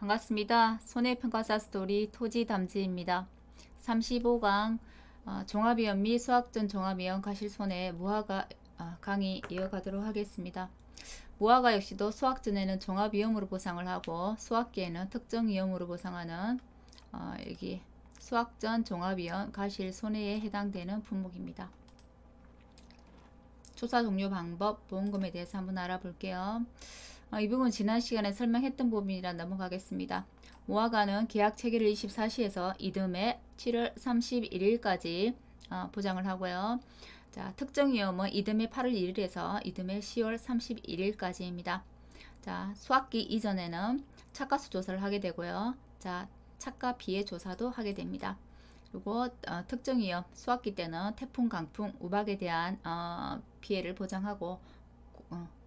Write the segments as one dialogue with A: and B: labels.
A: 반갑습니다. 손해평가사 스토리 토지담지입니다. 35강 종합위험 및 수학전 종합위험 가실손해 무화과 강의 이어가도록 하겠습니다. 무화과 역시도 수학전에는 종합위험으로 보상을 하고 수학기에는 특정위험으로 보상하는 여기 수학전 종합위험 가실손해에 해당되는 품목입니다. 조사 종료 방법, 보험금에 대해서 한번 알아볼게요. 이 부분 지난 시간에 설명했던 부분이라 넘어가겠습니다. 무화과는 계약 체결일 24시에서 이듬해 7월 31일까지 보장을 하고요. 자, 특정위험은 이듬해 8월 1일에서 이듬해 10월 31일까지입니다. 자, 수학기 이전에는 착가수 조사를 하게 되고요. 자, 착가 피해 조사도 하게 됩니다. 그리고 특정위험 수학기 때는 태풍, 강풍, 우박에 대한 피해를 보장하고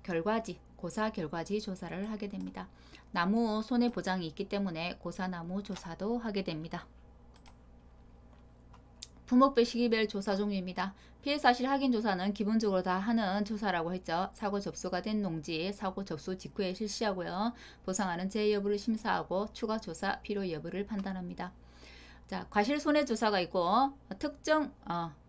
A: 결과지, 고사 결과지 조사를 하게 됩니다. 나무 손해보장이 있기 때문에 고사나무 조사도 하게 됩니다. 품목별 시기별 조사 종류입니다. 피해사실 확인 조사는 기본적으로 다 하는 조사라고 했죠. 사고 접수가 된 농지, 사고 접수 직후에 실시하고요. 보상하는 재해 여부를 심사하고 추가 조사 필요 여부를 판단합니다. 자, 과실손해조사가 있고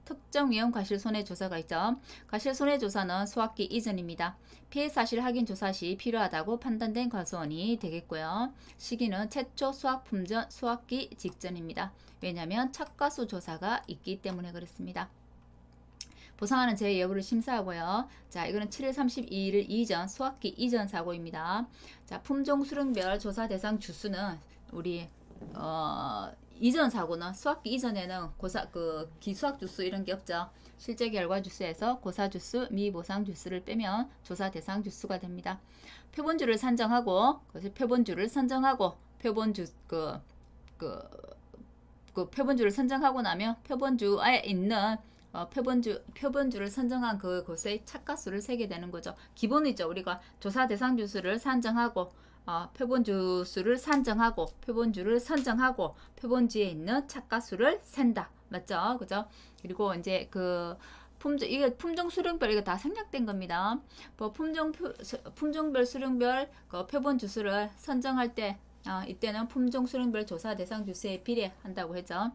A: 특정위험 과실손해조사가 있죠. 과실손해조사는 수학기 이전입니다. 피해사실 확인조사 시 필요하다고 판단된 과수원이 되겠고요. 시기는 최초 수학품전 수학기 직전입니다. 왜냐하면 착가수 조사가 있기 때문에 그렇습니다. 보상하는 재해 여부를 심사하고요. 자, 이거는 7월 32일 이전 수학기 이전 사고입니다. 자, 품종 수령별 조사 대상 주수는 우리 이전 사고는 수학기 이전에는 기수학 주수 이런 게 없죠. 실제 결과 주수에서 고사 주수, 미보상 주수를 빼면 조사 대상 주수가 됩니다. 표본주를 산정하고 표본주를 선정하고 표본주를 선정하고 나면 표본주에 있는 표본주를 선정한 그곳의 착가수를 세게 되는 거죠. 기본이죠. 우리가 조사 대상 주수를 산정하고 표본주수를 산정하고 표본주를 선정하고 표본주에 있는 착가수를 센다. 맞죠? 그죠? 그리고 이제 이게 품종 수령별 이거 다 생략된 겁니다. 품종별 수령별 표본주수를 선정할 때 이때는 품종 수령별 조사 대상 주수에 비례한다고 했죠.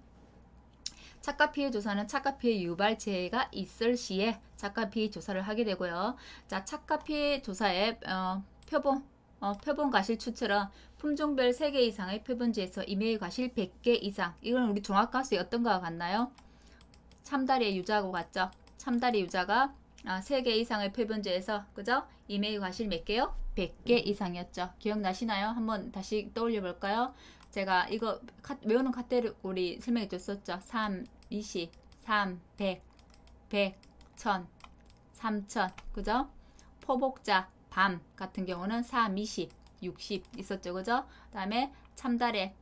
A: 착가피해 조사는 착가피해 유발 재해가 있을 시에 착가피해 조사를 하게 되고요. 자, 착가피해 조사에 표본 과실 추출은 품종별 3개 이상의 표본지에서 임의의 과실 100개 이상. 이건 우리 종합과수에 어떤 거와 같나요? 참다리의 유자하고 같죠? 참다리 유자가 3개 이상의 표본지에서 그죠? 임의의 과실 몇 개요? 100개 이상이었죠. 기억나시나요? 한번 다시 떠올려 볼까요? 제가 이거 외우는 카테고리 설명해 줬었죠. 3, 20, 3, 100, 100, 1000, 3000 그죠? 포복자 밤 같은 경우는 3, 20, 60 있었죠. 그죠? 그 다음에 참달의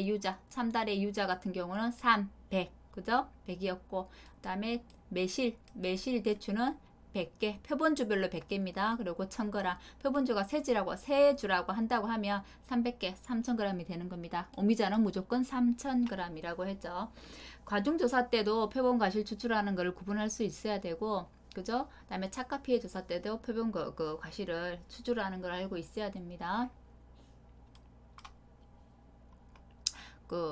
A: 유자 같은 경우는 3, 100 그죠? 100이었고 그 다음에 매실 대추는 100개 표본주별로 100개입니다. 그리고 1000g 표본주가 세주라고 한다고 하면 300개 3000g이 되는 겁니다. 오미자는 무조건 3000g이라고 했죠. 과중조사 때도 표본 과실 추출하는 것을 구분할 수 있어야 되고 그죠? 그 다음에 착가피해 조사 때도 표본 과실을 추출하는 걸 알고 있어야 됩니다.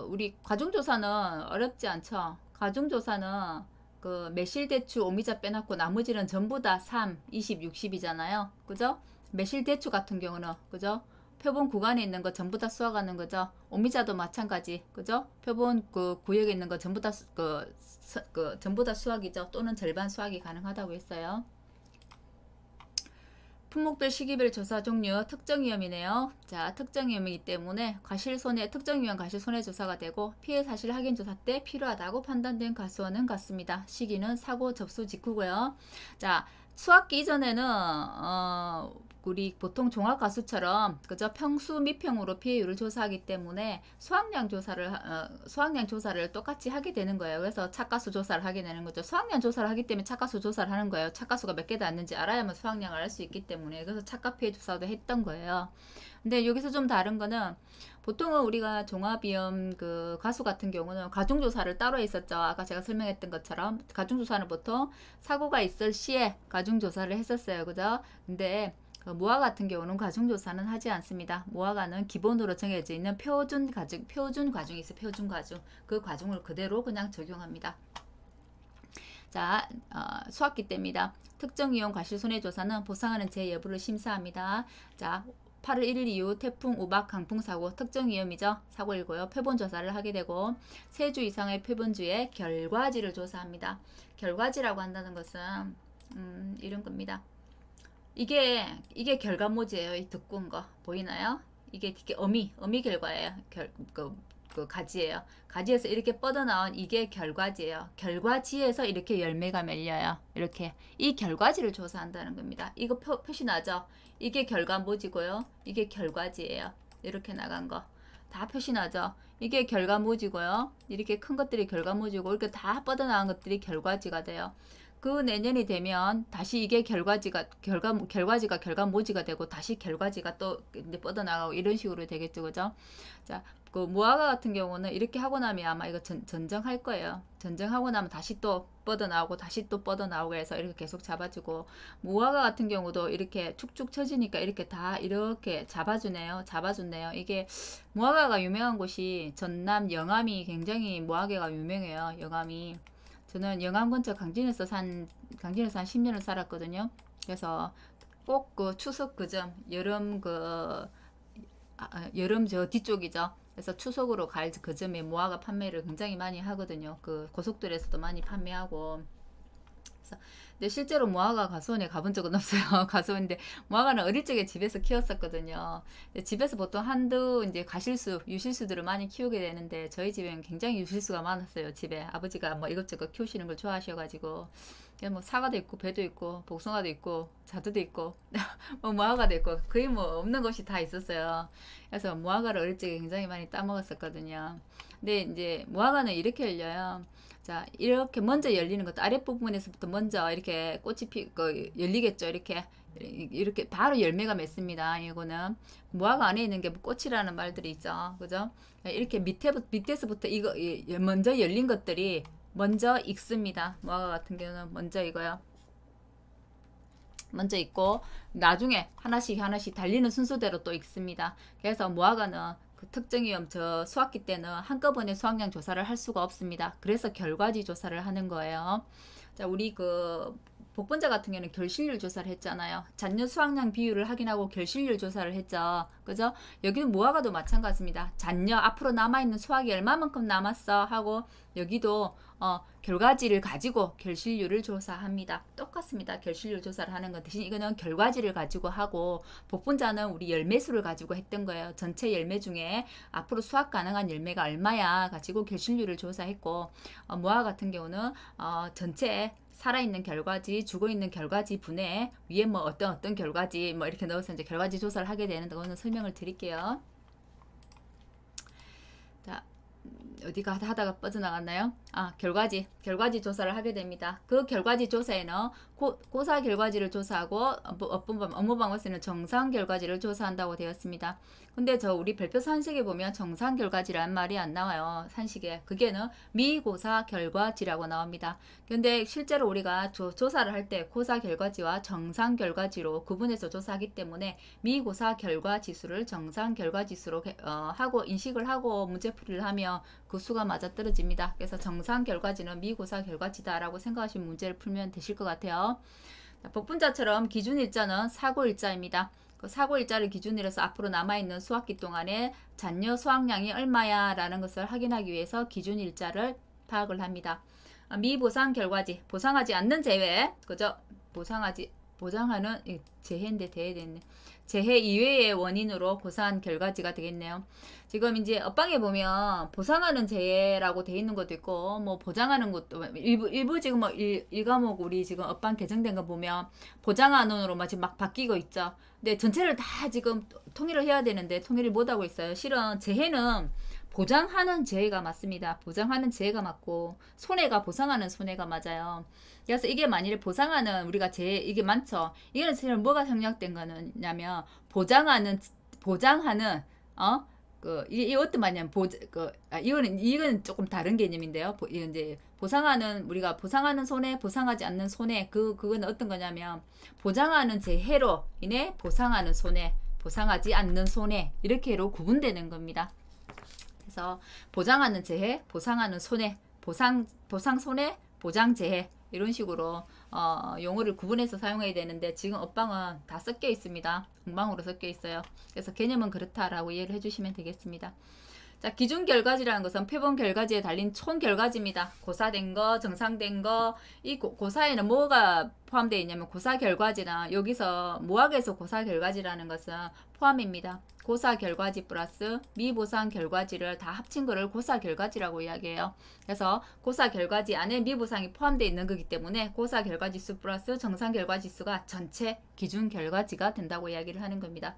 A: 우리 과중조사는 어렵지 않죠? 과중조사는 매실대추, 오미자 빼놨고 나머지는 전부 다 3, 20, 60이잖아요. 그죠? 매실대추 같은 경우는 그죠? 표본 구간에 있는 거 전부 다 수학하는 거죠. 오미자도 마찬가지. 그죠? 표본 구역에 있는 거 전부 다 전부 다 수학이죠. 또는 절반 수학이 가능하다고 했어요. 품목별 시기별 조사 종류 특정위험이네요. 자, 특정위험이기 때문에 특정위험 과실손해 조사가 되고 피해 사실 확인 조사 때 필요하다고 판단된 과수원은 같습니다. 시기는 사고 접수 직후고요. 자, 수학기 이전에는 우리 보통 종합과수처럼 그저 평수 미평으로 피해율을 조사하기 때문에 수학량 조사를 똑같이 하게 되는 거예요. 그래서 착가수 조사를 하게 되는 거죠. 수학량 조사를 하기 때문에 착가수 조사를 하는 거예요. 착가수가 몇 개 닿는지 알아야만 수학량을 알 수 있기 때문에 그래서 착가피해 조사도 했던 거예요. 근데 여기서 좀 다른 거는 보통은 우리가 종합위험 과수 같은 경우는 가중조사를 따로 했었죠. 아까 제가 설명했던 것처럼 가중조사는 보통 사고가 있을 시에 가중조사를 했었어요. 그죠? 근데 무화 같은 경우는 과중조사는 하지 않습니다. 무화과는 기본으로 정해져 있는 표준 과중이 있어요. 표준 과중. 그 과중을 그대로 그냥 적용합니다. 자, 수학기 때입니다. 특정 이용 과실 손해조사는 보상하는 제 여부를 심사합니다. 자, 8월 1일 이후 태풍, 우박, 강풍 사고, 특정 위험이죠. 사고일고요. 표본 조사를 하게 되고 3주 이상의 표본주의 결과지를 조사합니다. 결과지라고 한다는 것은 이런 겁니다. 이게 결과모지예요. 이 두꺼운 거 보이나요? 이게 어미 결과예요. 그 가지예요. 가지에서 이렇게 뻗어나온 이게 결과지예요. 결과지에서 이렇게 열매가 맺려요. 이렇게 이 결과지를 조사한다는 겁니다. 이거 표시 나죠? 이게 결과모지고요. 이게 결과지예요. 이렇게 나간 거 다 표시 나죠? 이게 결과모지고요. 이렇게 큰 것들이 결과모지고 이렇게 다 뻗어나온 것들이 결과지가 돼요. 그 내년이 되면 다시 이게 결과지가 결과모지가 되고 다시 결과지가 또 이제 뻗어나가고 이런 식으로 되겠죠, 그죠? 자, 그 무화과 같은 경우는 이렇게 하고 나면 아마 이거 전정할 거예요. 전정하고 나면 다시 또 뻗어나오고 다시 또 뻗어나오고 해서 이렇게 계속 잡아주고, 무화과 같은 경우도 이렇게 축축 처지니까 이렇게 다 이렇게 잡아주네요. 이게 무화과가 유명한 곳이 전남 영암이 굉장히 무화과가 유명해요. 영암이. 저는 영암 근처 강진에서 한 10년을 살았거든요. 그래서 꼭 그 추석 그점 여름 저 뒤쪽이죠. 그래서 추석으로 갈 그 점에 무화과 판매를 굉장히 많이 하거든요. 그 고속도로에서도 많이 판매하고. 근데 실제로 무화과 가수원에 가본 적은 없어요. 가수원인데 무화과는 어릴 적에 집에서 키웠었거든요. 집에서 보통 한두 이제 유실수들을 많이 키우게 되는데 저희 집에는 굉장히 유실수가 많았어요. 집에 아버지가 뭐 이것저것 키우시는 걸 좋아하셔가지고 뭐 사과도 있고 배도 있고 복숭아도 있고 자두도 있고 뭐 무화과도 있고 거의 뭐 없는 것이 다 있었어요. 그래서 무화과를 어릴 적에 굉장히 많이 따먹었었거든요. 근데 이제 무화과는 이렇게 열려요. 자, 이렇게 먼저 열리는 것도 아랫부분에서부터 먼저 이렇게 꽃이 열리겠죠. 이렇게 바로 열매가 맺습니다. 이거는 무화과 안에 있는 게 꽃이라는 말들이 있죠. 그죠? 이렇게 밑에서부터 이거 먼저 열린 것들이 먼저 익습니다. 무화과 같은 경우는 먼저 익어요. 먼저 익고 나중에 하나씩 달리는 순서대로 또 익습니다. 그래서 무화과는 그 특정 위험 수학기 때는 한꺼번에 수확량 조사를 할 수가 없습니다. 그래서 결과지 조사를 하는 거예요. 자, 우리 복분자 같은 경우는 결실률 조사를 했잖아요. 잔여 수확량 비율을 확인하고 결실률 조사를 했죠. 그죠? 여기는 무화과도 마찬가지입니다. 잔여 앞으로 남아있는 수확이 얼마만큼 남았어 하고 여기도 결과지를 가지고 결실률을 조사합니다. 똑같습니다. 결실률 조사를 하는 건 대신 이거는 결과지를 가지고 하고, 복분자는 우리 열매수를 가지고 했던 거예요. 전체 열매 중에 앞으로 수확 가능한 열매가 얼마야 가지고 결실률을 조사했고, 무화과 같은 경우는 전체 살아있는 결과지, 죽어있는 결과지 분해 위에 뭐 어떤 결과지 뭐 이렇게 넣어서 이제 결과지 조사를 하게 되는데 그거는 설명을 드릴게요. 자, 어디가 하다가 빠져나갔나요? 결과지 조사를 하게 됩니다. 그 결과지 조사에는 고사 결과지를 조사하고 업무 방법에서는 정상 결과지를 조사한다고 되었습니다. 근데 우리 별표 산식에 보면 정상 결과지라는 말이 안 나와요. 산식에. 그게는 미고사 결과지라고 나옵니다. 근데 실제로 우리가 조사를 할 때 고사 결과지와 정상 결과지로 구분해서 조사하기 때문에 미고사 결과지수를 정상 결과지수로 하고 인식을 하고 문제풀이를 하면 그 수가 맞아떨어집니다. 그래서 정상 결과지는 미고사 결과지다라고 생각하시면 문제를 풀면 되실 것 같아요. 복분자처럼 기준일자는 사고일자입니다. 그 사고일자를 기준으로 해서 앞으로 남아있는 수학기 동안에 잔여 수확량이 얼마야 라는 것을 확인하기 위해서 기준일자를 파악을 합니다. 미보상 결과지, 보상하지 않는 제외, 그죠? 보상하는 재해인데 대해됐네. 재해 이외의 원인으로 고사한 결과지가 되겠네요. 지금 이제 업방에 보면 보상하는 재해라고 돼 있는 것도 있고 뭐 보장하는 것도 일부 지금 뭐 1과목 우리 지금 업방 개정된 거 보면 보장한원으로 지금 막 바뀌고 있죠. 근데 전체를 다 지금 통일을 해야 되는데 통일을 못 하고 있어요. 실은 재해는 보장하는 재해가 맞습니다. 보장하는 재해가 맞고 손해가 보상하는 손해가 맞아요. 그래서 이게 만일에 보상하는 우리가 재해 이게 많죠. 이거는 사실 뭐가 생략된 거냐면 보장하는 이게 어떤 말이냐면 이거는 조금 다른 개념인데요. 이건 이제 우리가 보상하는 손해, 보상하지 않는 손해, 그건 어떤 거냐면, 보장하는 재해로 인해 보상하는 손해, 보상하지 않는 손해, 이렇게로 구분되는 겁니다. 그래서 보장하는 재해, 보상하는 손해, 보상 손해, 보장 재해, 이런 식으로 용어를 구분해서 사용해야 되는데, 지금 업방은 다 섞여 있습니다. 공방으로 섞여 있어요. 그래서 개념은 그렇다라고 이해를 해주시면 되겠습니다. 자, 기준 결과지라는 것은 표본 결과지에 달린 총 결과지입니다. 고사된 거, 정상된 거, 이 고사에는 뭐가 포함되어 있냐면, 고사 결과지나 여기서 모학에서 고사 결과지라는 것은 포함입니다. 고사 결과지 플러스 미보상 결과지를 다 합친 거를 고사 결과지라고 이야기해요. 그래서 고사 결과지 안에 미보상이 포함되어 있는 거기 때문에 고사 결과지수 플러스 정상 결과지수가 전체 기준 결과지가 된다고 이야기를 하는 겁니다.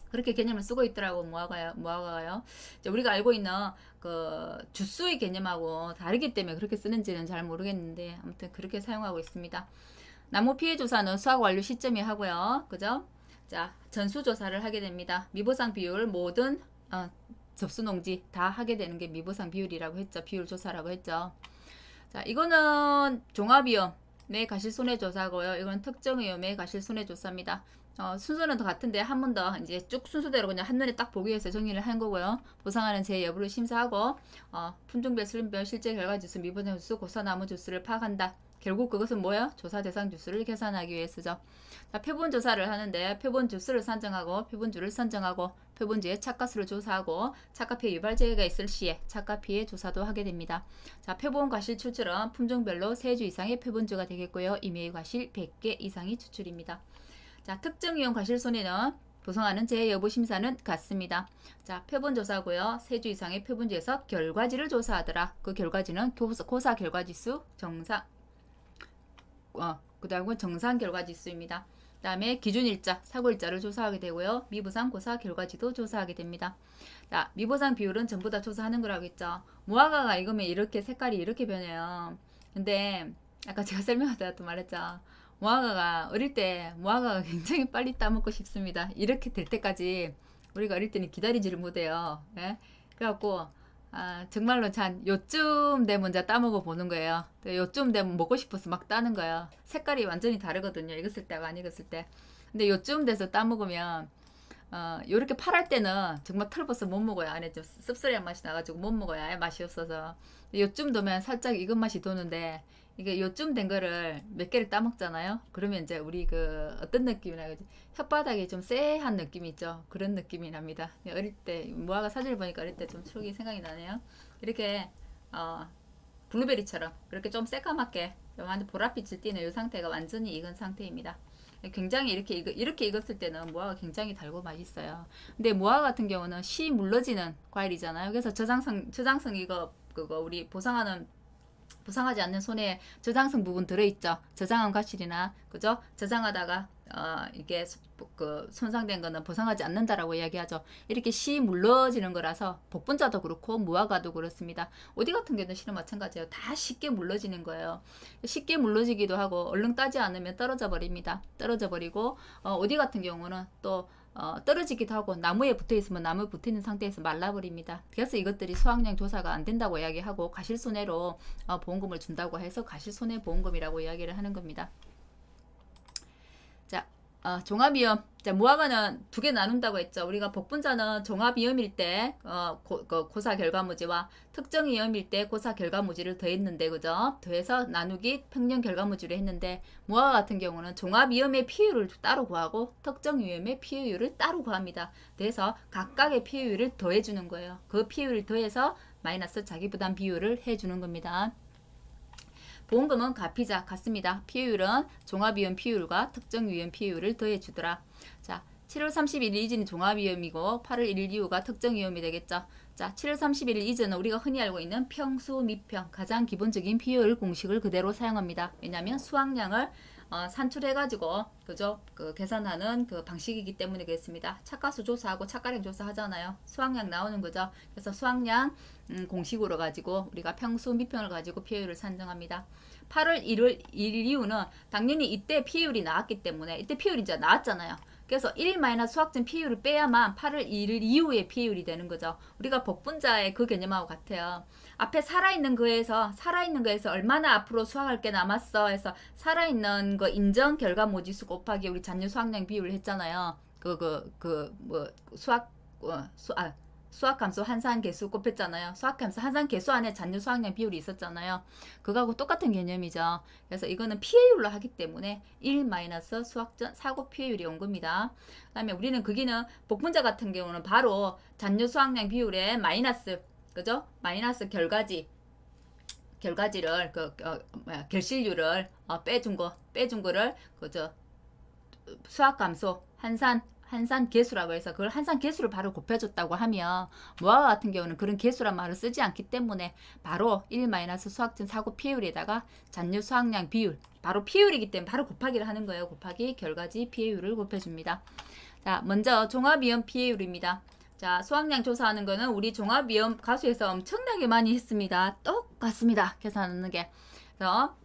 A: 그렇게 개념을 쓰고 있더라고. 무화과가요. 우리가 알고 있는 그 주수의 개념하고 다르기 때문에 그렇게 쓰는지는 잘 모르겠는데, 아무튼 그렇게 사용하고 있습니다. 나무 피해 조사는 수확 완료 시점이 하고요. 그죠? 자, 전수 조사를 하게 됩니다. 미보상 비율 모든 접수 농지 다 하게 되는 게 미보상 비율이라고 했죠. 비율 조사라고 했죠. 자, 이거는 종합위험의 가실손해조사고요. 이건 특정위험의 가실손해조사입니다. 순서는 더 같은데 한 번 더 이제 쭉 순서대로 그냥 한눈에 딱 보기 위해서 정리를 한 거고요. 보상하는 재 여부를 심사하고 품종별, 수림별, 실제 결과 주수, 미보상 주수, 고사나무 주수를 파악한다. 결국 그것은 뭐예요? 조사 대상 주수를 계산하기 위해서죠. 자, 표본 조사를 하는데 표본 주수를 산정하고 표본주를 선정하고 표본주의 착가수를 조사하고 착가피해 유발재해가 있을 시에 착가피해 조사도 하게 됩니다. 자, 표본 과실 추출은 품종별로 3주 이상의 표본주가 되겠고요. 임의의 과실 100개 이상이 추출입니다. 자, 특정위험 과실손해는 보상하는 재해 여부 심사는 같습니다. 자, 표본조사고요. 3주 이상의 표본주에서 결과지를 조사하더라. 그 결과지는 고사 결과지수 정상 그 다음은 정상 결과지수입니다. 그 다음에 기준일자, 사고일자를 조사하게 되고요. 미보상 고사 결과지도 조사하게 됩니다. 자, 미보상 비율은 전부 다 조사하는 거라고 했죠. 무화과가 익으면 이렇게 색깔이 이렇게 변해요. 근데 아까 제가 설명하다가 또 말했죠. 무화과가 어릴 때 무화과가 굉장히 빨리 따먹고 싶습니다. 이렇게 될 때까지 우리가 어릴 때는 기다리지를 못해요. 예? 그래갖고 정말로 요쯤 되면 먼저 따먹어 보는 거예요. 요쯤 되면 먹고 싶어서 막 따는 거예요. 색깔이 완전히 다르거든요. 익었을 때가 안 익었을 때. 근데 요쯤 돼서 따먹으면 요렇게 파랄 때는 정말 털벗어 못 먹어요. 안에 좀 씁쓸한 맛이 나가지고 못 먹어요. 아예 맛이 없어서. 요쯤 되면 살짝 익은 맛이 도는데, 이게 요쯤 된 거를 몇 개를 따먹잖아요. 그러면 이제 우리 어떤 느낌이나 혓바닥이 좀 쎄한 느낌이 있죠. 그런 느낌이 납니다. 어릴 때 무화과 사진을 보니까 어릴 때 좀 추억이 생각이 나네요. 이렇게 블루베리처럼 그렇게 좀 새까맣게 완전 보랏빛을 띠는 이 상태가 완전히 익은 상태입니다. 굉장히 이렇게 익었을 때는 무화과 굉장히 달고 맛있어요. 근데 무화과 같은 경우는 씨 물러지는 과일이잖아요. 그래서 저장성 그거 우리 보상하지 않는 손에 저장성 부분 들어있죠. 저장한 과실이나, 그죠? 저장하다가 이게 손상된 거는 보상하지 않는다라고 이야기하죠. 이렇게 씨 물러지는 거라서 복분자도 그렇고 무화과도 그렇습니다. 오디 같은 경우는 실은 마찬가지예요. 다 쉽게 물러지는 거예요. 쉽게 물러지기도 하고 얼른 따지 않으면 떨어져 버립니다. 떨어져 버리고 오디 같은 경우는 또 떨어지기도 하고 나무에 붙어있으면 나무에 붙어있는 상태에서 말라버립니다. 그래서 이것들이 수확량 조사가 안 된다고 이야기하고 가실손해로 보험금을 준다고 해서 가실손해보험금이라고 이야기를 하는 겁니다. 자, 종합위험. 자, 무화과는 두 개 나눈다고 했죠. 우리가 복분자는 종합위험일 때 고사 결과무지와 특정위험일 때 고사 결과무지를 더했는데, 그죠? 더해서 나누기 평년 결과무지를 했는데, 무화과 같은 경우는 종합위험의 피해율을 따로 구하고 특정위험의 피해율을 따로 구합니다. 그래서 각각의 피해율을 더해주는 거예요. 그 피해율을 더해서 마이너스 자기부담 비율을 해주는 겁니다. 보험금은 가피자 같습니다. 피해율은 종합위험 피해율과 특정위험 피해율을 더해주더라. 자, 7월 31일 이전이 종합위험이고 8월 1일 이후가 특정위험이 되겠죠. 자, 7월 31일 이전은 우리가 흔히 알고 있는 평수 미평, 가장 기본적인 피해율 공식을 그대로 사용합니다. 왜냐하면 수확량을 산출해가지고, 그죠? 계산하는 방식이기 때문에 그렇습니다. 착가수 조사하고 착가량 조사하잖아요. 수확량 나오는 거죠. 그래서 수확량 공식으로 가지고 우리가 평수 미평을 가지고 피해율을 산정합니다. 8월 1일 이후는 당연히 이때 피해율이 나왔기 때문에, 이때 피해율이 이제 나왔잖아요. 그래서 1 마이너스 수학점 피해율을 빼야만 8을 2를 이후의 피해율이 되는 거죠. 우리가 복분자의 그 개념하고 같아요. 앞에 살아있는 거에서 얼마나 앞으로 수학할 게 남았어 해서 살아있는 거 인정 결과 모지수 곱하기 우리 잔류 수학량 비율을 했잖아요. 수학함수 한산계수 곱했잖아요. 수학함수 한산계수 안에 잔류 수학량 비율이 있었잖아요. 그거하고 똑같은 개념이죠. 그래서 이거는 피해율로 하기 때문에 1 마이너스 수학전 사고 피해율이 온 겁니다. 그 다음에 우리는 거기는 복분자 같은 경우는 바로 잔류 수학량 비율에 마이너스, 그죠? 마이너스 결과지를 결실률을 빼준 거를 그죠? 수학함수 한산 계수라고 해서 그걸 한산 계수를 바로 곱해줬다고 하면 뭐와 같은 경우는 그런 계수란 말을 쓰지 않기 때문에 바로 1 마이너스 수학전 사고 피해율에다가 잔류 수학량 비율 바로 피해율이기 때문에 바로 곱하기를 하는 거예요. 곱하기 결과지 피해율을 곱해줍니다. 자, 먼저 종합위험 피해율입니다. 자, 수학량 조사하는 거는 우리 종합위험 가수에서 엄청나게 많이 했습니다. 똑같습니다. 계산하는 게. 그래서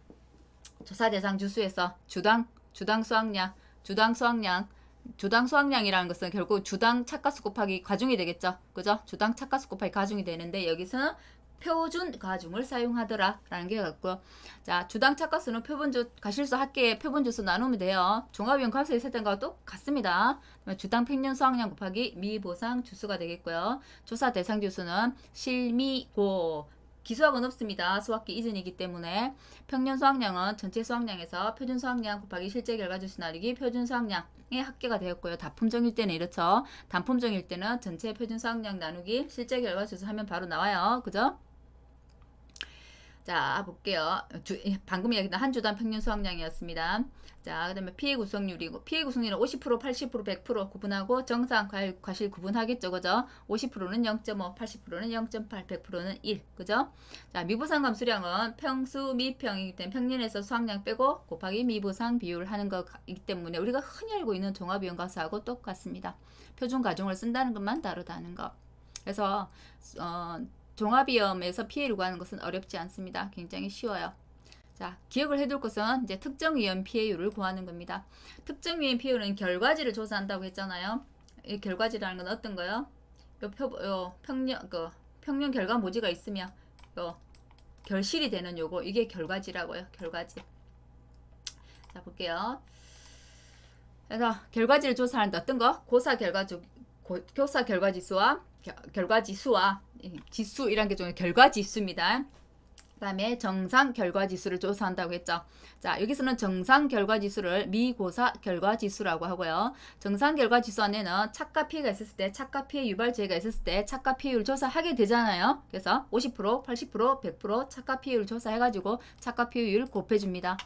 A: 조사 대상 주수에서 주당 수학량이라는 것은 결국 주당 착가수 곱하기 가중이 되겠죠. 그죠? 주당 착가수 곱하기 가중이 되는데 여기서는 표준 가중을 사용하더라 라는 게 같고요. 자, 주당 착가수는 가실수 합계의 표본주수 나누면 돼요. 종합위험 가수에 했던 거와 똑같습니다. 주당 평균 수학량 곱하기 미보상 주수가 되겠고요. 조사 대상 주수는 실미고 기수학은 없습니다. 수학기 이전이기 때문에 평년 수학량은 전체 수학량에서 표준 수학량 곱하기 실제 결과주수 나누기 표준 수학량의 합계가 되었고요. 다품종일 때는 이렇죠. 단품종일 때는 전체 표준 수학량 나누기 실제 결과주수 하면 바로 나와요. 그죠? 자, 볼게요. 방금 얘기했던 한 주당 평균 수학량이었습니다. 자, 그 다음에 피해 구성률이고, 피해 구성률은 50%, 80%, 100% 구분하고 정상, 과실 구분하겠죠. 그죠? 50%는 0.5, 80%는 0.8, 100%는 1. 그죠? 자, 미보상 감수량은 평수 미평이기 때문에 평년에서 수학량 빼고 곱하기 미보상 비율 하는 거이기 때문에 우리가 흔히 알고 있는 종합위험 가수하고 똑같습니다. 표준 가중을 쓴다는 것만 다르다는 거. 그래서, 종합위험에서 피해를 구하는 것은 어렵지 않습니다. 굉장히 쉬워요. 자, 기억을 해둘 것은 이제 특정위험 피해율을 구하는 겁니다. 특정위험 피해율은 결과지를 조사한다고 했잖아요. 이 결과지라는 건 어떤 거요? 평년 결과 모지가 있으면 결실이 되는 요거 이게 결과지라고요. 결과지. 자, 볼게요. 그래서 결과지를 조사하는데 어떤 거? 교사 결과지수와 지수이란 게 좀 결과지수입니다. 그 다음에 정상 결과지수를 조사한다고 했죠. 자, 여기서는 정상 결과지수를 미고사 결과지수라고 하고요. 정상 결과지수 안에는 착가 피해가 있었을 때, 착가 피해 유발재해가 있었을 때 착가 피해율 조사하게 되잖아요. 그래서 50%, 80%, 100% 착가 피해율 조사해가지고 착가 피해율 곱해줍니다.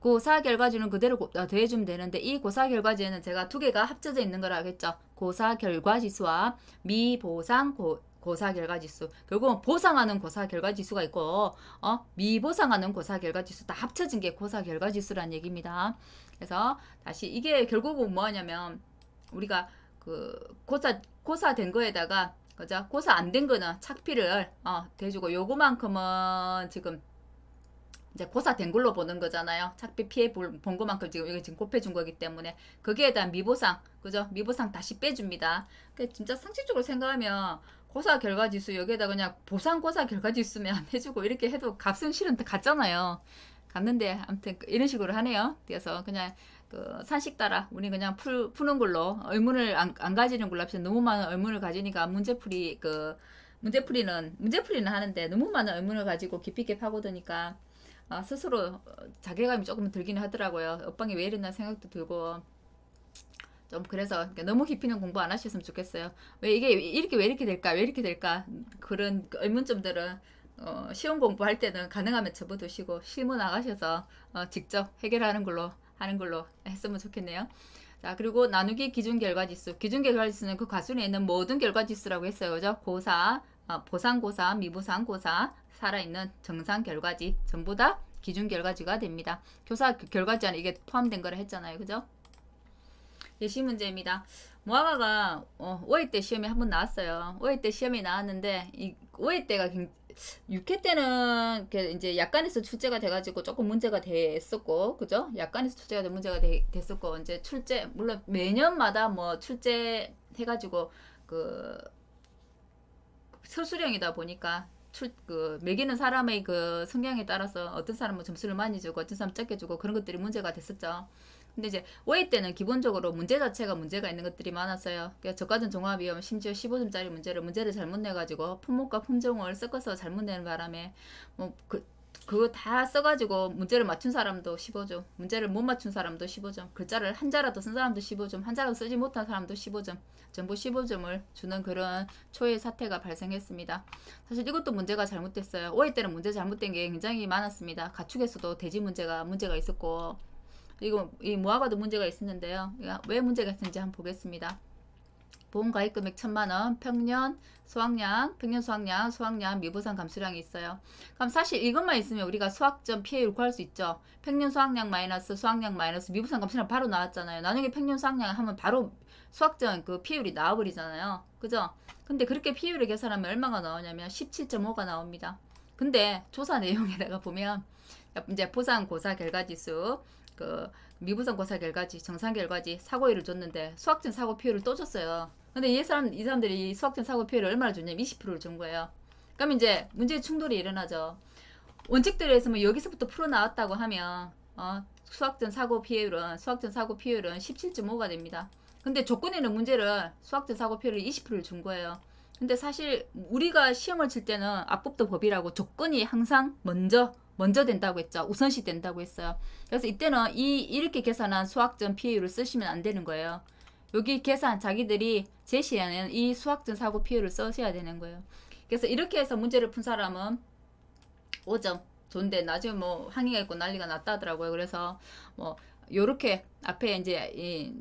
A: 고사 결과지는 그대로 더해주면 되는데 이 고사 결과지에는 제가 두 개가 합쳐져 있는 거라고 했죠. 고사 결과지수와 미보상 고사 결과지수. 결국은 보상하는 고사 결과지수가 있고 미보상하는 고사 결과지수 다 합쳐진 게 고사 결과지수란 얘기입니다. 그래서 다시 이게 결국은 뭐냐면 우리가 그 고사된 거에다가 그죠? 고사 안 된 거는 착피를 대주고 요거만큼은 지금 이제 고사된 걸로 보는 거잖아요. 착피 피해 본 것만큼 지금 곱해준 거기 때문에 거기에 대한 미보상, 그죠? 미보상 다시 빼줍니다. 그러니까 진짜 상식적으로 생각하면 고사 결과지수 여기에다 그냥 보상 고사 결과지수면 해주고 이렇게 해도 값은 실은 같잖아요. 같는데 아무튼 이런 식으로 하네요. 그래서 그냥 그 산식 따라 우리 그냥 푸는 걸로 의문을 안 가지는 걸로 합시다. 너무 많은 의문을 가지니까 문제풀이는 하는데 너무 많은 의문을 가지고 깊이 있게 파고드니까 스스로 자괴감이 조금 들기는 하더라고요. 옆방이 왜 이랬나 생각도 들고 좀 그래서 너무 깊이는 공부 안 하셨으면 좋겠어요. 왜 이렇게 될까 그런 의문점들은 시험 공부할 때는 가능하면 접어두시고 실무 나가셔서 직접 해결하는 걸로 했으면 좋겠네요. 자, 그리고 나누기 기준결과지수. 기준결과지수는 그 가수에 있는 모든 결과지수라고 했어요. 그죠? 고사, 보상고사, 미보상고사, 살아있는 정상결과지 전부 다 기준결과지가 됩니다. 교사 결과지 안에 이게 포함된 거라 했잖아요. 그죠? 예시 문제입니다. 모아가가 5회 때 시험에 한번 나왔어요. 5회 때 시험에 나왔는데 이 5회 때가 6회 때는 이렇게 이제 약간에서 출제가 돼가지고 조금 문제가 됐었고, 그죠? 약간에서 출제가 된 문제가 됐었고, 이제 출제, 물론 매년마다 뭐 출제 해가지고, 그, 서술형이다 보니까, 매기는 사람의 그 성향에 따라서 어떤 사람은 점수를 많이 주고, 어떤 사람은 적게 주고, 그런 것들이 문제가 됐었죠. 근데 이제 5회 때는 기본적으로 문제 자체가 문제가 있는 것들이 많았어요. 그러니까 저과정 종합이요, 심지어 15점짜리 문제를 잘못 내가지고 품목과 품종을 섞어서 잘못 내는 바람에 뭐 그거 다 써가지고 문제를 맞춘 사람도 15점, 문제를 못 맞춘 사람도 15점, 글자를 한자라도 쓴 사람도 15점, 한자라도 쓰지 못한 사람도 15점, 전부 15점을 주는 그런 초유의 사태가 발생했습니다. 사실 이것도 문제가 잘못됐어요. 5회 때는 문제 잘못된 게 굉장히 많았습니다. 가축에서도 돼지 문제가 있었고, 그리고 이 무화과도 문제가 있었는데요. 왜 문제가 있었는지 한번 보겠습니다. 보험가입금액 1,000만원, 평년 수확량, 미부상 감수량이 있어요. 그럼 사실 이것만 있으면 우리가 수확점 피해율 구할 수 있죠. 평년 수확량 마이너스 수확량 마이너스 미부상 감수량 바로 나왔잖아요. 나중에 평년 수확량 하면 바로 수확점 그 피해율이 나와버리잖아요. 그죠? 근데 그렇게 피해율을 계산하면 얼마가 나오냐면 17.5가 나옵니다. 근데 조사 내용에다가 보면 이제 보상 고사 결과지수, 그 미부상 고사 결과지, 정상 결과지, 사고율을 줬는데 수학전 사고 피해율을 또 줬어요. 근데 이 사람들이 수학전 사고 피해율을 얼마나 줬냐면 20%를 준 거예요. 그럼 이제 문제 충돌이 일어나죠. 원칙대로해서 뭐 여기서부터 풀어 나왔다고 하면 수학전 사고 피해율은 17.5가 됩니다. 근데 조건에 있는 문제를 수학전 사고 피해율을 20%를 준 거예요. 근데 사실 우리가 시험을 칠 때는 앞법도 법이라고 조건이 항상 먼저 된다고 했죠. 우선시 된다고 했어요. 그래서 이때는 이렇게 계산한 수학전 피해율을 쓰시면 안 되는 거예요. 여기 계산 자기들이 제시하는 이 수학전 사고 피해율을 써셔야 되는 거예요. 그래서 이렇게 해서 문제를 푼 사람은 5점 좋은데 나중에 뭐 항의가 있고 난리가 났다 하더라고요. 그래서 뭐 요렇게 앞에 이제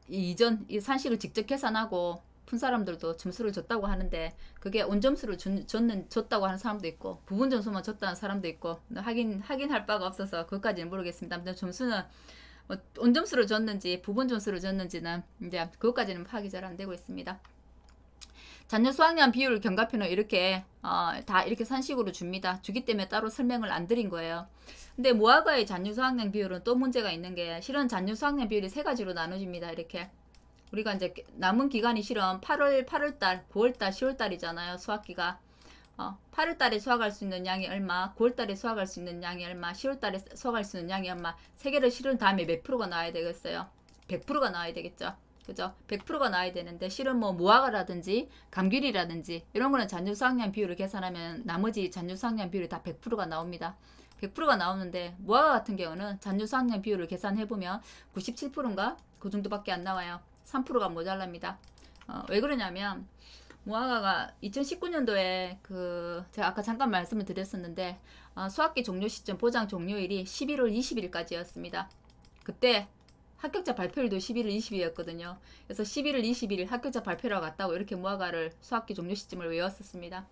A: 이전 산식을 직접 계산하고 푼 사람들도 점수를 줬다고 하는데 그게 온점수를 줬다고 하는 사람도 있고 부분 점수만 줬다는 사람도 있고 확인할 바가 없어서 그것까지는 모르겠습니다. 아무튼 점수는 뭐 온점수를 줬는지 부분 점수를 줬는지는 이제 그것까지는 파악이 잘 안 되고 있습니다. 잔여 수확량 비율 경과표는 이렇게 다 이렇게 산식으로 줍니다. 주기 때문에 따로 설명을 안 드린 거예요. 근데 무화과의 잔여 수확량 비율은 또 문제가 있는 게 실은 잔여 수확량 비율이 세 가지로 나눠집니다. 이렇게 우리가 이제 남은 기간이 실은 8월달, 9월달, 10월달이잖아요. 수확기가 8월달에 수확할 수 있는 양이 얼마, 9월달에 수확할 수 있는 양이 얼마, 10월달에 수확할 수 있는 양이 얼마. 세 개를 실은 다음에 몇 프로가 나와야 되겠어요? 100%가 나와야 되겠죠. 그죠? 100%가 나와야 되는데 실은 뭐 무화과라든지 감귤이라든지 이런 거는 잔류 수확량 비율을 계산하면 나머지 잔류 수확량 비율이 다 100%가 나옵니다. 100%가 나오는데 무화과 같은 경우는 잔류 수확량 비율을 계산해보면 97%인가? 그 정도밖에 안 나와요. 3%가 모자랍니다. 왜 그러냐면 무화과가 2019년도에 제가 아까 잠깐 말씀을 드렸었는데 수학기 종료 시점 보장 종료일이 11월 20일까지였습니다. 그때 합격자 발표일도 11월 20일이었거든요. 그래서 11월 20일 합격자 발표라고 갔다고 이렇게 무화과를 수학기 종료 시점을 외웠었습니다.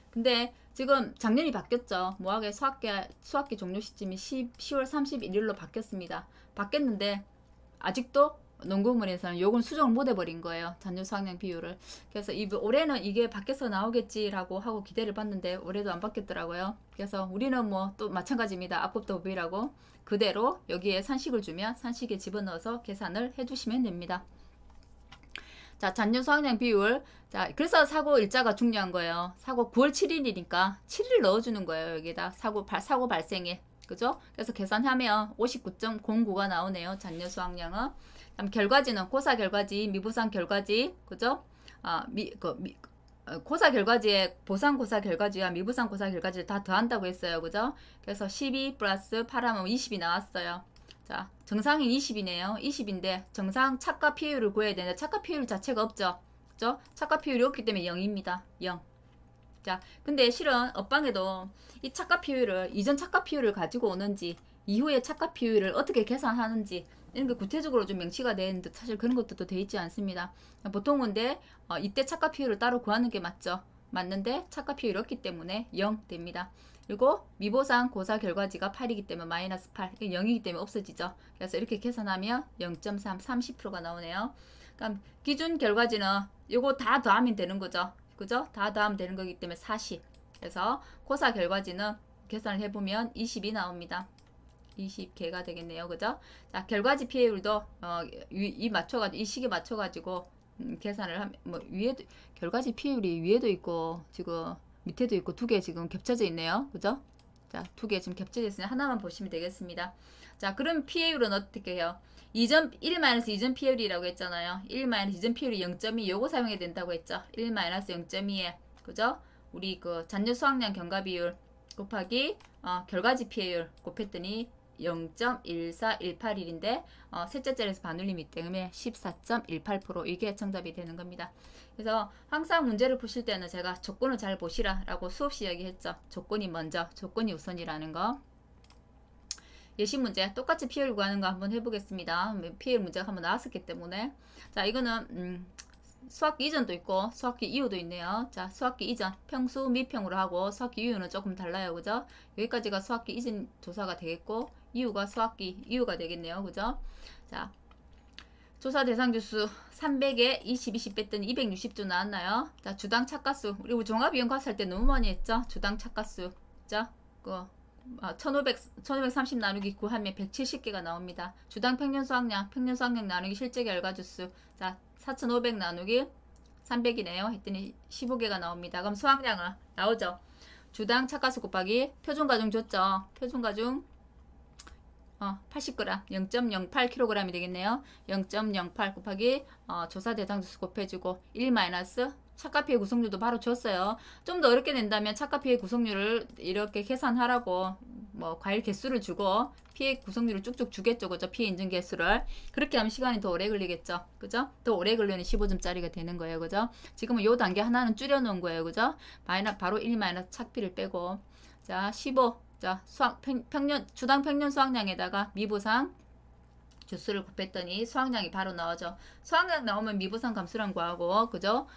A: 근데 지금 작년이 바뀌었죠. 무화과의 수학기 종료 시점이 10월 31일로 바뀌었습니다. 바뀌었는데 아직도 농구문에서는 요건 수정을 못 해버린 거예요. 잔류 수확량 비율을. 그래서 올해는 이게 바뀌어서 나오겠지라고 하고 기대를 봤는데 올해도 안 바뀌었더라고요. 그래서 우리는 뭐 또 마찬가지입니다. 앞법도 법이라고 그대로 여기에 산식을 주면 산식에 집어넣어서 계산을 해주시면 됩니다. 자, 잔류 수확량 비율. 자, 그래서 사고 일자가 중요한 거예요. 사고 9월 7일이니까 7일 넣어주는 거예요. 여기다 사고 발생일. 그죠? 그래서 계산하면 59.09가 나오네요. 잔류 수확량은. 그다음 결과지는 고사 결과지, 미부상 결과지, 그죠? 고사 결과지에 보상 고사 결과지와 미부상 고사 결과지를 다 더한다고 했어요. 그죠? 그래서 12 플러스 8하면 20이 나왔어요. 자, 정상이 20이네요. 20인데 정상 착과 피해율을 구해야 되는데 착과 피해율 자체가 없죠. 그죠? 착과 피해율이 없기 때문에 0입니다. 0. 자, 근데 실은 업방에도 이 착과 피해율을 이전 착과 피해율을 가지고 오는지 이후에 착과 피해율을 어떻게 계산하는지 이런 게 구체적으로 좀 명시가 되는데 사실 그런 것도 돼 있지 않습니다. 보통은 근데 이때 착과 피해율을 따로 구하는 게 맞죠. 맞는데 착과 피해율이 없기 때문에 0 됩니다. 그리고 미보상 고사 결과지가 8이기 때문에 마이너스 8, 0이기 때문에 없어지죠. 그래서 이렇게 계산하면 0.3, 30%가 나오네요. 그럼 기준 결과지는 이거 다 더하면 되는 거죠. 그죠? 다 더하면 되는 거기 때문에 40. 그래서 고사 결과지는 계산을 해보면 20이 나옵니다. 20개가 되겠네요. 그죠? 자, 결과지 피해율도 이 시기 맞춰가지고 계산을 하면 뭐 위에도 결과지 피해율이 위에도 있고 지금 밑에도 있고 두 개 지금 겹쳐져 있네요. 그죠? 자, 두 개 지금 겹쳐져 있으니 하나만 보시면 되겠습니다. 자, 그럼 피해율은 어떻게 해요? 1-2전 피해율이라고 했잖아요. 1-2전 피해율이 0.2 요거 사용해야 된다고 했죠. 1-0.2에 그죠? 우리 그 잔류 수확량 경과 비율 곱하기 결과지 피해율 곱했더니 0.14181인데 셋째 자리에서 반올림이기 때문에 14.18% 이게 정답이 되는 겁니다. 그래서 항상 문제를 푸실 때는 제가 조건을 잘 보시라 라고 수없이 이야기했죠. 조건이 먼저, 조건이 우선이라는 거. 예시 문제 똑같이 피해율 구하는 거 한번 해보겠습니다. 피해율 문제가 한번 나왔었기 때문에. 자, 이거는 수학기 이전도 있고 수학기 이후도 있네요. 자, 수학기 이전 평수 미평으로 하고 수학기 이후는 조금 달라요. 그죠? 여기까지가 수학기 이전 조사가 되겠고 이후가 수학기 이후가 되겠네요. 그죠? 자, 조사 대상 주수 300에 20, 20 뺐더니 260조 나왔나요? 자, 주당 착가수 우리 종합이용 과수할 때 너무 많이 했죠? 주당 착가수 자, 1530 나누기 9 하면 170개가 나옵니다. 주당 평균 수확량 나누기 실제 결과 주수 자, 4500 나누기 300이네요. 했더니 15개가 나옵니다. 그럼 수확량은 나오죠. 주당 착가수 곱하기 표준가중 줬죠. 표준가중 80g 0.08kg이 되겠네요. 0.08 곱하기 조사 대상 주수 곱해주고 1 마이너스 착가피해 구성률도 바로 줬어요. 좀 더 어렵게 낸다면 착가피해 구성률을 이렇게 계산하라고 뭐 과일 개수를 주고 피해 구성률을 쭉쭉 주겠죠. 그죠? 피해 인증 개수를. 그렇게 하면 시간이 더 오래 걸리겠죠. 그죠? 더 오래 걸리는 15점짜리가 되는 거예요. 그죠? 지금은 요 단계 하나는 줄여 놓은 거예요. 그죠? 바로 1 마이너스 착피를 빼고 자, 15 자, 주당 평균 수확량에다가 미보상 주수를 곱했더니 수확량이 바로 나오죠. 수확량 나오면 미보상 감수량 구하고 그죠?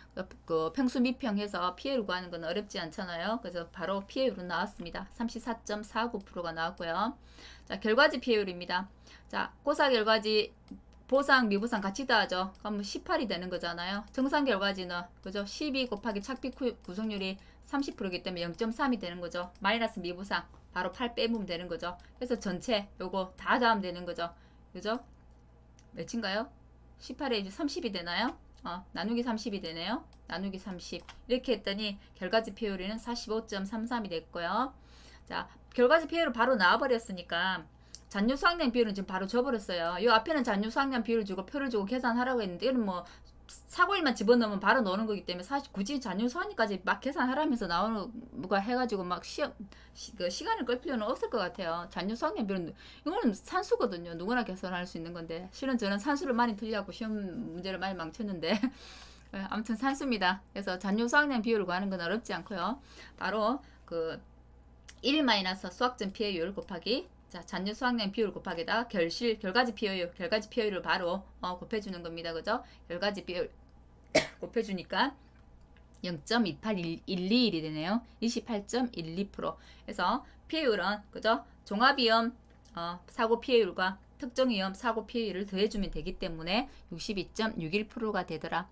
A: 그 평수 미평해서 피해율 구하는 건 어렵지 않잖아요. 그래서 바로 피해율은 나왔습니다. 34.49%가 나왔고요. 자, 결과지 피해율입니다. 자, 고사 결과지 보상 미보상 같이 더하죠. 그럼 18이 되는 거잖아요. 정상 결과지는 그죠? 12 곱하기 착비 구성률이 30%이기 때문에 0.3이 되는 거죠. 마이너스 미보상 바로 8 빼보면 되는 거죠. 그래서 전체 요거 다 더하면 되는 거죠. 그죠? 몇인가요? 18에 이제 30이 되나요? 나누기 30이 되네요. 나누기 30 이렇게 했더니 결과지 피해율은 45.33이 됐고요. 자, 결과지 피해율 바로 나와버렸으니까 잔류 수확량 비율은 지금 바로 줘버렸어요. 요 앞에는 잔류 수확량 비율을 주고 표를 주고 계산하라고 했는데 이건 뭐 사고일만 집어넣으면 바로 넣는 거기 때문에 사실 굳이 잔류 수확량까지 막 계산하라면서 나오는 거 해가지고 막 시간을 끌 필요는 없을 것 같아요. 잔류 수확량 비율은 이거는 산수거든요. 누구나 계산할 수 있는 건데 실은 저는 산수를 많이 틀려고 시험 문제를 많이 망쳤는데 아무튼 산수입니다. 그래서 잔류 수확량 비율을 구하는 건 어렵지 않고요. 바로 그 1- 수확점 피해율 곱하기 자, 잔류 수확량 비율 곱하기다 결과지 피해율을 바로 곱해주는 겁니다. 그죠? 결과지 비율 곱해주니까 0.28121이 되네요. 28.12%. 그래서 피해율은 그죠? 종합위험 사고 피해율과 특정위험 사고 피해율을 더해주면 되기 때문에 62.61%가 되더라.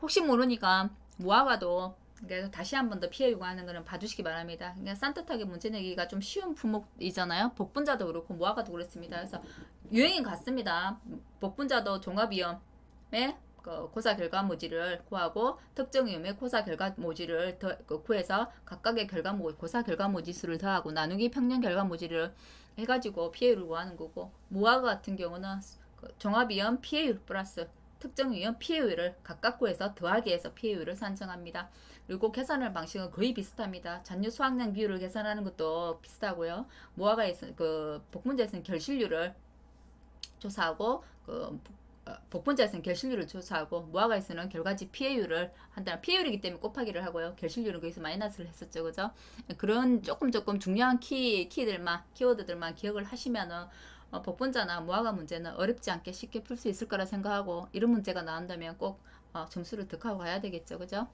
A: 혹시 모르니까 무화과도 그래서 다시 한 번 더 피해 요구하는 거는 봐주시기 바랍니다. 그냥 산뜻하게 문제 내기가 좀 쉬운 품목이잖아요. 복분자도 그렇고 무화과도 그렇습니다. 그래서 유행이 같습니다. 복분자도 종합위험의 고사 결과모지를 구하고 특정위험의 고사 결과모지를 구해서 각각의 고사 결과모지수를 더하고 나누기 평년 결과모지를 해가지고 피해율을 구하는 거고 무화과 같은 경우는 종합위험 피해율 플러스 특정위험 피해율을 각각 구해서 더하기 해서 피해율을 산정합니다. 그리고 계산할 방식은 거의 비슷합니다. 잔류 수확량 비율을 계산하는 것도 비슷하고요. 무화과에서 복분자에서는 결실률을 조사하고 복분자에서는 결실률을 조사하고 무화과에서는 결과지 피해율을 한다는 피해율이기 때문에 곱하기를 하고요. 결실률은 거기서 마이너스를 했었죠. 그죠? 그런 조금 중요한 키워드들만 기억을 하시면은 복분자나 무화과 문제는 어렵지 않게 쉽게 풀 수 있을 거라 생각하고 이런 문제가 나온다면 꼭 점수를 득하고 가야 되겠죠. 그죠?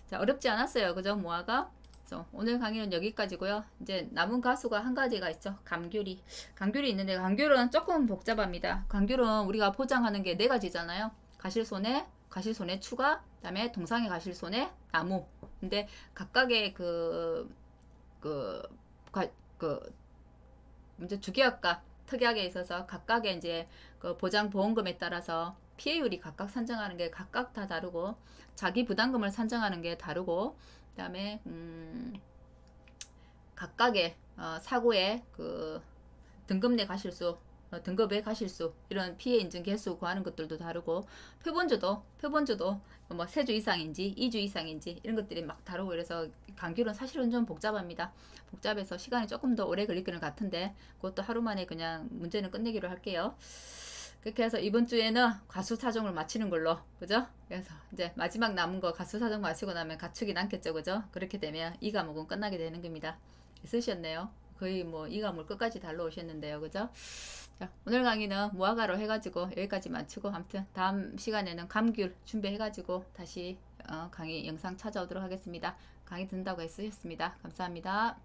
A: 자, 어렵지 않았어요. 그죠? 무화과. 그래서 오늘 강의는 여기까지고요. 이제 남은 가수가 한 가지가 있죠. 감귤이 있는데 감귤은 조금 복잡합니다. 감귤은 우리가 포장하는 게 네 가지잖아요. 가실손에 추가, 그다음에 동상에 가실손에 나무 근데 각각의 그, 과- 그, 이제 주기학과 특약에 있어서 각각의 이제 그 보장 보험금에 따라서 피해율이 각각 산정하는 게 각각 다 다르고, 자기 부담금을 산정하는 게 다르고, 그다음에 각각의 사고의 그 등급 내 가실수, 등급의 가실수, 이런 피해 인증 개수 구하는 것들도 다르고, 표본주도 뭐 3주 이상인지 2주 이상인지 이런 것들이 막 다르고, 그래서 강규는 사실은 좀 복잡합니다. 복잡해서 시간이 조금 더 오래 걸릴 거는 같은데, 그것도 하루 만에 그냥 문제는 끝내기로 할게요. 그렇게 해서 이번 주에는 가수사정을 마치는 걸로, 그죠? 그래서 이제 마지막 남은 거 가수사정 마치고 나면 가축이 남겠죠, 그죠? 그렇게 되면 이 과목은 끝나게 되는 겁니다. 있으셨네요. 거의 뭐 이 과목을 끝까지 달러 오셨는데요, 그죠? 자, 오늘 강의는 무화과로 해가지고 여기까지 마치고, 아무튼 다음 시간에는 감귤 준비해가지고 다시 강의 영상 찾아오도록 하겠습니다. 강의 듣는다고 애쓰셨습니다. 감사합니다.